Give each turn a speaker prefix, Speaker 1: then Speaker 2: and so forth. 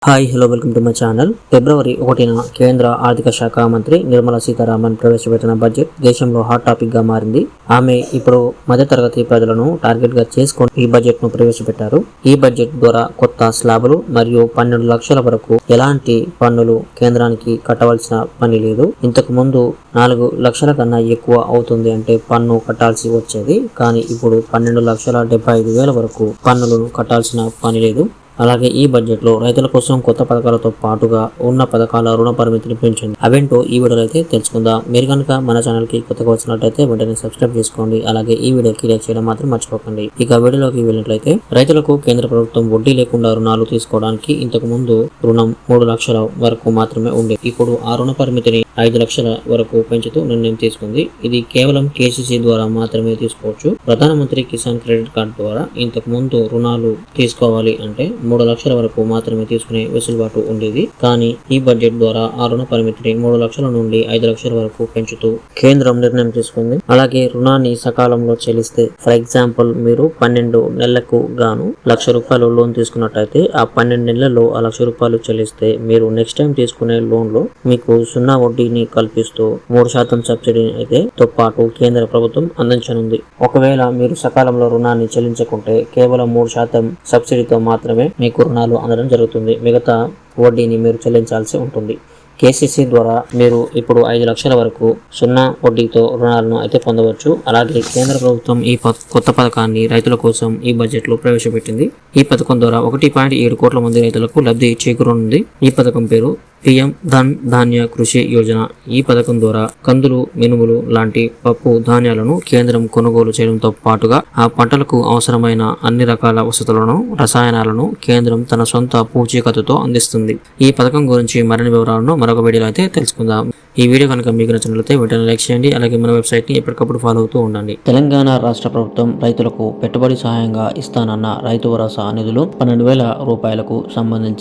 Speaker 1: Hi hello welcome to my channel. ఫిబ్రవరి 1న కేంద్ర ఆర్థిక శాఖ మంత్రి నిర్మలా సీతారామన్ ప్రవేశపెట్టిన బడ్జెట్ దేశంలో హాట్ టాపిక్ గా మారింది. ఆమె ఇప్పుడు మధ్యతరగతి ప్రజలను టార్గెట్ గా చేసుకొని ఈ బడ్జెట్ ను ప్రవేశపెట్టారు. ఈ బడ్జెట్ ద్వారా కొత్త స్లాబులు మరియు 12 లక్షల వరకు ఎలాంటి పన్నులు కేంద్రానికి కట్టవలసిన పని లేదు. ఇంతకు ముందు 4 లక్షల కన్నా ఎక్కువ అవుతుంది అంటే పన్ను కట్టాల్సి వచ్చేది. కానీ ఇప్పుడు 12,75,000 వరకు పన్నులను కట్టాల్సిన పని లేదు. అలాగే ఈ బడ్జెట్ లో రైతుల కోసం కొత్త పథకాలతో పాటుగా ఉన్న పథకాల రుణ పరిమితిని పెంచింది. అవేంటో ఈ వీడియోలో అయితే తెలుసుకుందాం. మీరు కనుక మన ఛానల్ కి కొత్తగా వచ్చినట్లయితే వెంటనే సబ్స్క్రైబ్ చేసుకోండి. అలాగే ఈ వీడియోకి లైక్ చేయడం మాత్రం మర్చిపోకండి. ఇక వీడియోలోకి వెళ్ళినట్లయితే రైతులకు కేంద్ర ప్రభుత్వం వడ్డీ లేకుండా రుణాలు తీసుకోవడానికి ఇంతకు ముందు రుణం 3 లక్షల వరకు మాత్రమే ఉండేది. ఇప్పుడు ఆ రుణ పరిమితిని 5 లక్షల వరకు పెంచుతూ నిర్ణయం తీసుకుంది. ఇది కేవలం కేసీసీ ద్వారా మాత్రమే తీసుకోవచ్చు. ప్రధానమంత్రి కిసాన్ క్రెడిట్ కార్డు ద్వారా ఇంతకు ముందు రుణాలు తీసుకోవాలి అంటే 3 లక్షల వరకు మాత్రమే తీసుకునే వెసులుబాటు ఉండేది. కానీ ఈ బడ్జెట్ ద్వారా ఆ రుణ పరిమితిని 3 లక్షల నుండి 5 లక్షల వరకు పెంచుతూ కేంద్రం నిర్ణయం తీసుకుంది. అలాగే రుణాన్ని సకాలంలో చెల్లిస్తే, ఫర్ ఎగ్జాంపుల్ మీరు 12 నెలలకు గాను ₹1,00,000 లోన్ తీసుకున్నట్టయితే ఆ 12 నెలల్లో ఆ ₹1,00,000 చెల్లిస్తే మీరు నెక్స్ట్ టైం తీసుకునే లోన్ లో మీకు 0 వడ్డీని కల్పిస్తూ 3% సబ్సిడీ అయితే తో పాటు కేంద్ర ప్రభుత్వం అందించనుంది. ఒకవేళ మీరు సకాలంలో రుణాన్ని చెల్లించకుంటే కేవలం 3% సబ్సిడీతో మాత్రమే మీకు రుణాలు అందడం జరుగుతుంది. మిగతా వడ్డీని మీరు చెల్లించాల్సి ఉంటుంది. కేసీసీ ద్వారా మీరు ఇప్పుడు 5 లక్షల వరకు 0 వడ్డీతో రుణాలను అయితే పొందవచ్చు. అలాగే కేంద్ర ప్రభుత్వం ఈ కొత్త పథకాన్ని రైతుల కోసం ఈ బడ్జెట్ లో ప్రవేశపెట్టింది. ఈ పథకం ద్వారా 1.7 కోట్ల మంది రైతులకు లబ్ధి చేకూరనుంది. ఈ పథకం పేరు PM ధన్ ధాన్య కృషి యోజన. ఈ పథకం ద్వారా కందులు, మినుములు లాంటి పప్పు ధాన్యాలను కేంద్రం కొనుగోలు చేయడంతో పాటుగా ఆ పంటలకు అవసరమైన అన్ని రకాల వసతులను, రసాయనాలను కేంద్రం తన సొంత పూచీకత్తుతో అందిస్తుంది. ఈ పథకం గురించి మరిన్ని వివరాలను మరొక వీడియోలో అయితే తెలుసుకుందాం. ఈ వీడియో కనుక మీకు నచ్చినట్లయితే వెంటనే లైక్ చేయండి. అలాగే మన వెబ్సైట్ ని ఎప్పటికప్పుడు ఫాలో అవుతూ ఉండండి. తెలంగాణ రాష్ట్ర ప్రభుత్వం రైతులకు పెట్టుబడి సహాయంగా ఇస్తానన్న రైతు భరోసా నిధులు ₹12,000 సంబంధించి